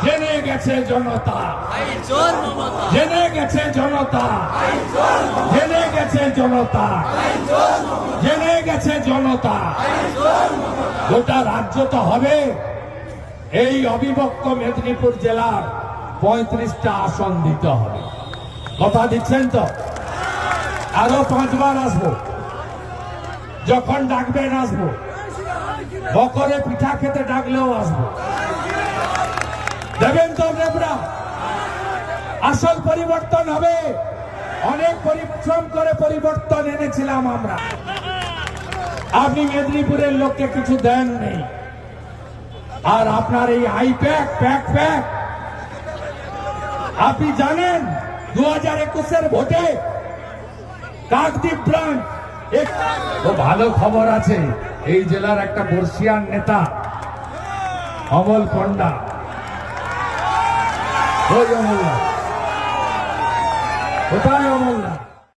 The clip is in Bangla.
জেনে গেছে জনতা, জেনে গেছে জনতা, জেনে গেছে জনতা, জেনে গেছে জনতা। গোটা রাজ্য তো হবে। এই অবিভক্ত মেদিনীপুর জেলার 35টা আসন দিতে হবে। কথা দিচ্ছেন তো? আরো 5 বার আসবো, যখন ডাকবেন আসবো, বকরে পিঠা খেতে ডাকলেও আসবো। দেবেন তো আপনারা? আসল পরিবর্তন হবে। অনেক পরিশ্রম করে পরিবর্তন এনেছিলাম আমরা। আপনি মেদিনীপুরের লোককে কিছু দেন নেই। আর আপনার এই আইপ্যাক প্যাক প্যাক, আপনি জানেন 2021-এর ভোটে কাকদ্বীপ ব্রাঞ্চ, তো ভালো খবর আছে, এই জেলার একটা বর্ষিয়ান নেতা অমল পণ্ডা, ওই অমল, কোথায় অমল?